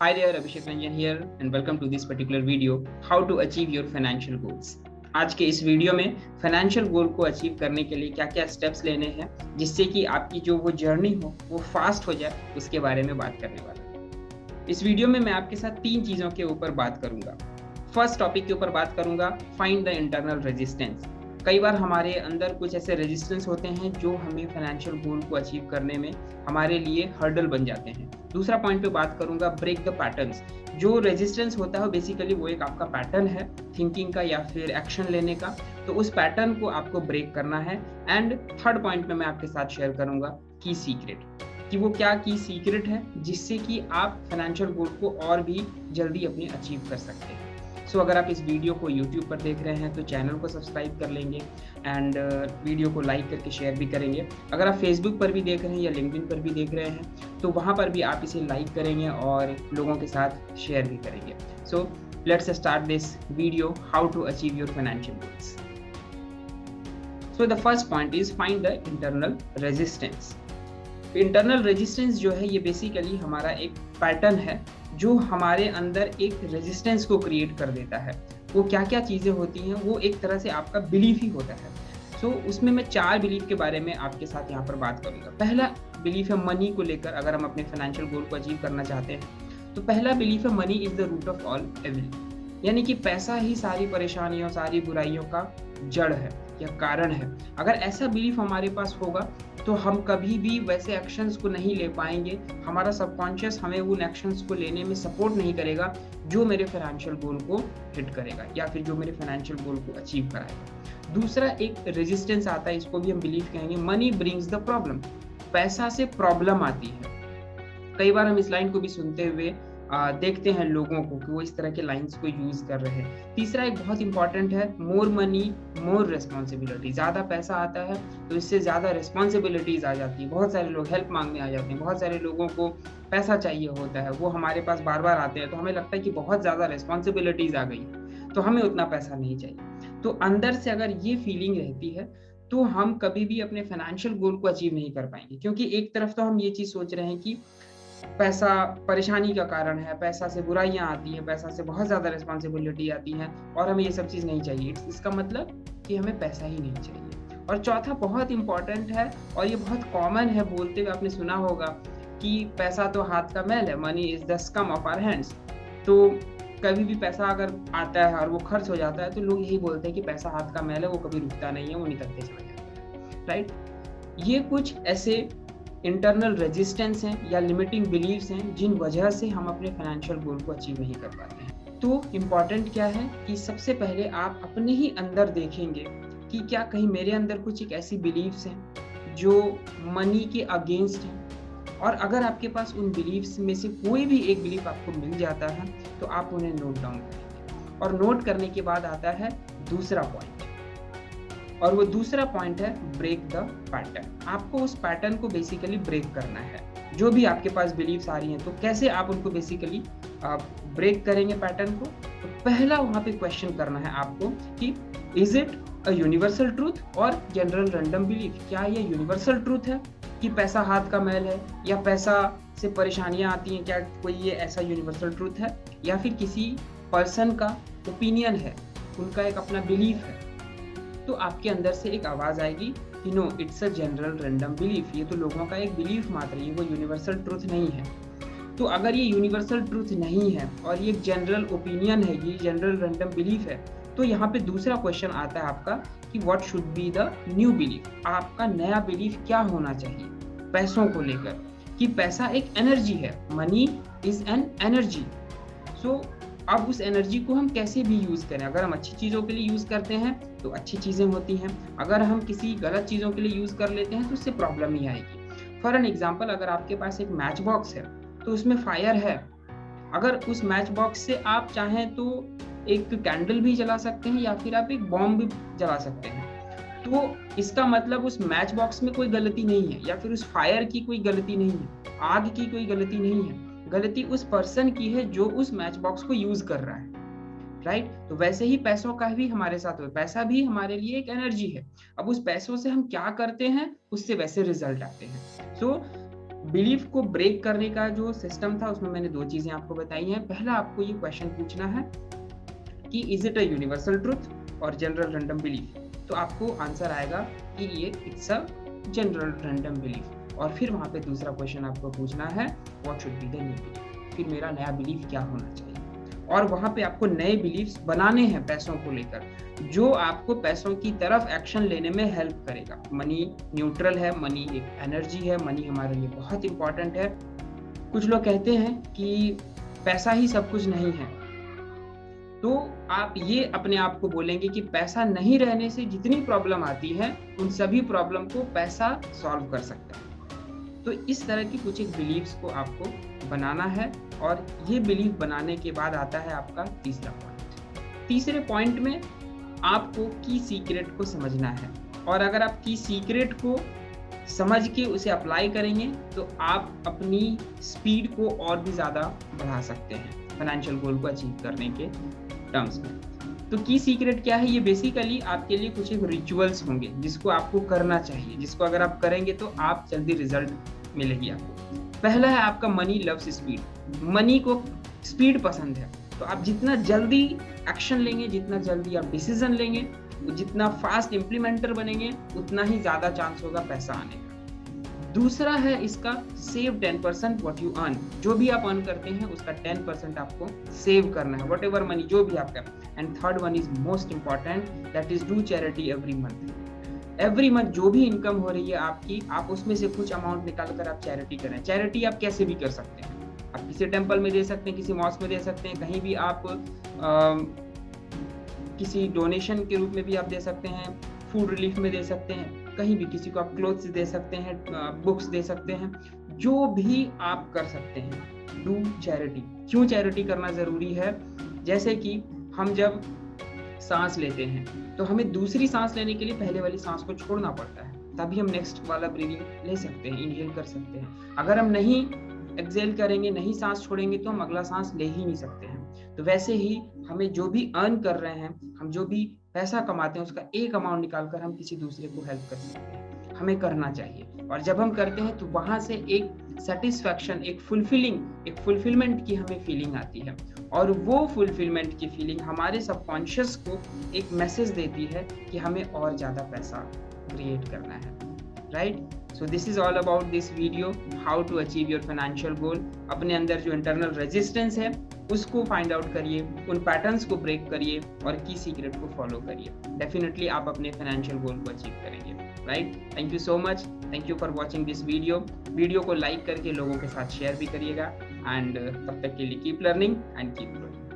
Hi there, Abhishek Ranjan here and welcome to this particular video, How to Achieve Your Financial Goals. आज के इस video में financial goal को achieve करने के लिए क्या क्या स्टेप्स लेने हैं जिससे कि आपकी जो वो जर्नी हो वो फास्ट हो जाए, उसके बारे में बात करने वाला हूँ। इस वीडियो में मैं आपके साथ 3 चीज़ों के ऊपर बात करूंगा। फर्स्ट टॉपिक के ऊपर बात करूंगा, फाइंड द इंटरनल रेजिस्टेंस। कई बार हमारे अंदर कुछ ऐसे रेजिस्टेंस होते हैं जो हमें फाइनेंशियल गोल को अचीव करने में हमारे लिए हर्डल बन जाते हैं। दूसरा पॉइंट पे बात करूंगा, ब्रेक द पैटर्न्स। जो रेजिस्टेंस होता है बेसिकली वो एक आपका पैटर्न है थिंकिंग का या फिर एक्शन लेने का, तो उस पैटर्न को आपको ब्रेक करना है। एंड थर्ड पॉइंट में मैं आपके साथ शेयर करूंगा की सीक्रेट, कि वो क्या की सीक्रेट है जिससे कि आप फाइनेंशियल गोल को और भी जल्दी अपने अचीव कर सकते हैं। सो अगर आप इस वीडियो को YouTube पर देख रहे हैं तो चैनल को सब्सक्राइब कर लेंगे एंड वीडियो को लाइक करके शेयर भी करेंगे। अगर आप Facebook पर भी देख रहे हैं या LinkedIn पर भी देख रहे हैं तो वहाँ पर भी आप इसे लाइक करेंगे और लोगों के साथ शेयर भी करेंगे। So let's start this video, how to achieve your financial goals. So the first point is find the internal resistance. Internal resistance जो है ये बेसिकली हमारा एक पैटर्न है जो हमारे अंदर एक रेजिस्टेंस को क्रिएट कर देता है। वो क्या क्या चीज़ें होती हैं, वो एक तरह से आपका बिलीफ ही होता है। सो उसमें मैं 4 बिलीफ के बारे में आपके साथ यहाँ पर बात करूँगा। पहला बिलीफ है मनी को लेकर। अगर हम अपने फाइनेंशियल गोल को अचीव करना चाहते हैं तो पहला बिलीफ है money is the root of all evil, यानी कि पैसा ही सारी परेशानियों सारी बुराइयों का जड़ है या कारण है। अगर ऐसा बिलीफ हमारे पास होगा तो हम कभी भी वैसे एक्शंस को नहीं ले पाएंगे। हमारा सबकॉन्शियस हमें उन एक्शंस को लेने में सपोर्ट नहीं करेगा जो मेरे फाइनेंशियल गोल को हिट करेगा या फिर जो मेरे फाइनेंशियल गोल को अचीव कराएगा। दूसरा एक रेजिस्टेंस आता है, इसको भी हम बिलीफ कहेंगे, मनी ब्रिंग्स द प्रॉब्लम। पैसा से प्रॉब्लम आती है। कई बार हम इस लाइन को भी सुनते हुए देखते हैं लोगों को कि वो इस तरह के लाइंस को यूज कर रहे हैं। तीसरा एक बहुत इंपॉर्टेंट है, मोर मनी मोर रिस्पॉन्सिबिलिटी। ज्यादा पैसा आता है तो इससे ज्यादा रिस्पॉन्सिबिलिटीज आ जाती है। बहुत सारे लोग हेल्प मांगने आ जाते हैं, बहुत सारे लोगों को पैसा चाहिए होता है, वो हमारे पास बार बार आते हैं तो हमें लगता है कि बहुत ज्यादा रिस्पॉन्सिबिलिटीज आ गई तो हमें उतना पैसा नहीं चाहिए। तो अंदर से अगर ये फीलिंग रहती है तो हम कभी भी अपने फाइनेंशियल गोल को अचीव नहीं कर पाएंगे, क्योंकि एक तरफ तो हम ये चीज सोच रहे हैं कि पैसा परेशानी का कारण है, पैसा से बुराइयां आती हैं, पैसा से बहुत ज्यादा रिस्पॉन्सिबिलिटी आती है और हमें ये सब चीज नहीं चाहिए। इसका मतलब कि हमें पैसा ही नहीं चाहिए। और चौथा बहुत इंपॉर्टेंट है और ये बहुत कॉमन है, बोलते हुए आपने सुना होगा कि पैसा तो हाथ का मैल है, money is the scum of our hands. तो कभी भी पैसा अगर आता है और वो खर्च हो जाता है तो लोग यही बोलते हैं कि पैसा हाथ का मैल है, वो कभी रुकता नहीं है, वो निकलते चला जाता है, राइट। ये कुछ ऐसे इंटरनल रेजिस्टेंस हैं या लिमिटिंग बिलीव्स हैं जिन वजह से हम अपने फाइनेंशियल गोल को अचीव नहीं कर पाते हैं। तो इम्पॉर्टेंट क्या है कि सबसे पहले आप अपने ही अंदर देखेंगे कि क्या कहीं मेरे अंदर कुछ एक ऐसी बिलीव्स हैं जो मनी के अगेंस्ट हैं। और अगर आपके पास उन बिलीव्स में से कोई भी एक बिलीफ आपको मिल जाता है तो आप उन्हें नोट डाउन करेंगे। और नोट करने के बाद आता है दूसरा पॉइंट, और वो दूसरा पॉइंट है ब्रेक द पैटर्न। आपको उस पैटर्न को बेसिकली ब्रेक करना है। जो भी आपके पास बिलीव्स आ रही हैं तो कैसे आप उनको बेसिकली ब्रेक करेंगे पैटर्न को। तो पहला वहां पे क्वेश्चन करना है आपको कि is it a universal truth और जनरल रैंडम बिलीफ। क्या ये यूनिवर्सल ट्रूथ है कि पैसा हाथ का मैल है, या पैसा से परेशानियां आती हैं, क्या कोई ये ऐसा यूनिवर्सल ट्रूथ है, या फिर किसी पर्सन का ओपिनियन है, उनका एक अपना बिलीफ है। तो आपके अंदर से एक आवाज आएगी कि no, it's a general random belief. ये तो लोगों का एक बिलीफ मात्र है, वो यूनिवर्सल ट्रूथ नहीं है। तो अगर ये यूनिवर्सल ट्रूथ नहीं है और ये जनरल ओपिनियन है, ये जनरल रैंडम बिलीफ है, तो यहाँ पे दूसरा क्वेश्चन आता है आपका कि what should be the new belief. आपका नया बिलीफ क्या होना चाहिए पैसों को लेकर, कि पैसा एक एनर्जी है, मनी इज एन एनर्जी। सो अब उस एनर्जी को हम कैसे भी यूज करें। अगर हम अच्छी चीजों के लिए यूज करते हैं तो अच्छी चीजें होती हैं, अगर हम किसी गलत चीजों के लिए यूज कर लेते हैं तो उससे प्रॉब्लम ही आएगी। फॉर एन एग्जाम्पल, अगर आपके पास एक मैच बॉक्स है तो उसमें फायर है, अगर उस मैच बॉक्स से आप चाहें तो एक कैंडल भी जला सकते हैं या फिर आप एक बॉम्ब भी जला सकते हैं। तो इसका मतलब उस मैच बॉक्स में कोई गलती नहीं है या फिर उस फायर की कोई गलती नहीं है, आग की कोई गलती नहीं है, गलती उस पर्सन की है जो उस मैच बॉक्स को यूज कर रहा है, राइट। तो वैसे ही पैसों का भी हमारे साथ हो, पैसा भी हमारे लिए एक एनर्जी है। अब उस पैसों से हम क्या करते हैं उससे वैसे रिजल्ट आते हैं। सो बिलीफ को ब्रेक करने का जो सिस्टम था उसमें मैंने 2 चीजें आपको बताई हैं। पहला, आपको ये क्वेश्चन पूछना है कि is it a universal truth और जनरल रैंडम बिलीफ। तो आपको आंसर आएगा कि ये it's a general random belief. और फिर वहां पे दूसरा क्वेश्चन आपको पूछना है what should be the new belief, फिर मेरा नया बिलीफ क्या होना चाहिए। और वहां पे आपको नए बिलीफ्स बनाने हैं पैसों को लेकर, जो आपको पैसों की तरफ एक्शन लेने में हेल्प करेगा। मनी न्यूट्रल है, मनी एक एनर्जी है, मनी हमारे लिए बहुत इंपॉर्टेंट है। कुछ लोग कहते हैं कि पैसा ही सब कुछ नहीं है, तो आप ये अपने आप को बोलेंगे कि पैसा नहीं रहने से जितनी प्रॉब्लम आती है उन सभी प्रॉब्लम को पैसा सॉल्व कर सकता है। तो इस तरह की कुछ एक बिलीव्स को आपको बनाना है, और ये बिलीव बनाने के बाद आता है आपका तीसरा पॉइंट। तीसरे पॉइंट में आपको की सीक्रेट को समझना है, और अगर आप की सीक्रेट को समझ के उसे अप्लाई करेंगे तो आप अपनी स्पीड को और भी ज़्यादा बढ़ा सकते हैं फाइनेंशियल गोल को अचीव करने के टर्म्स में। तो की सीक्रेट क्या है? ये बेसिकली आपके लिए कुछ एक रिचुअल्स होंगे जिसको आपको करना चाहिए, जिसको अगर आप करेंगे तो आप जल्दी रिजल्ट मिलेगी आपको। पहला है आपका मनी लव्स स्पीड। मनी को स्पीड पसंद है, तो आप जितना जल्दी एक्शन लेंगे, जितना जल्दी आप डिसीजन लेंगे, जितना फास्ट इम्प्लीमेंटर बनेंगे, उतना ही ज्यादा चांस होगा पैसा आने का। दूसरा है इसका सेव 10% व्हाट यू अर्न। जो भी आप अर्न करते हैं उसका 10% आपको सेव करना है, वट एवर मनी जो भी आपका। And third one is most important, that is do charity every month. Every month जो भी इनकम हो रही है आपकी, आप उसमें से कुछ अमाउंट निकाल कर आप चैरिटी करें। चैरिटी आप कैसे भी कर सकते हैं, आप किसी टेम्पल में दे सकते हैं, किसी मॉस्क में दे सकते हैं, कहीं भी आप किसी डोनेशन के रूप में भी आप दे सकते हैं, फूड रिलीफ में दे सकते हैं, कहीं भी किसी को आप क्लोथ्स दे सकते हैं, बुक्स दे सकते हैं, जो भी आप कर सकते हैं। Do charity. क्यों चैरिटी करना जरूरी है? जैसे कि हम जब सांस लेते हैं तो हमें दूसरी सांस लेने के लिए पहले वाली सांस को छोड़ना पड़ता है, तभी हम नेक्स्ट वाला ब्रीदिंग ले सकते हैं, इनहेल कर सकते हैं। अगर हम नहीं एक्सेल करेंगे, नहीं सांस छोड़ेंगे, तो हम अगला सांस ले ही नहीं सकते हैं। तो वैसे ही हमें जो भी अर्न कर रहे हैं, हम जो भी पैसा कमाते हैं, उसका एक अमाउंट निकालकर हम किसी दूसरे को हेल्प कर सकते हैं, हमें करना चाहिए। और जब हम करते हैं तो वहां से एक सेटिस्फैक्शन, एक फुलफिलमेंट की हमें फीलिंग आती है, और वो फुलफिलमेंट की फीलिंग हमारे सबकॉन्शियस को एक मैसेज देती है कि हमें और ज्यादा पैसा क्रिएट करना है, right? So this is all about this video, how to achieve your financial goal। अपने अंदर जो इंटरनल रेजिस्टेंस है उसको फाइंड आउट करिए, उन पैटर्न्स को ब्रेक करिए और की सीक्रेट को फॉलो करिए। डेफिनेटली आप अपने फाइनेंशियल गोल को अचीव करेंगे, right? Thank you so much, thank you for watching this video को लाइक करके लोगों के साथ शेयर भी करिएगा। एंड तब तक के लिए keep learning and keep growing.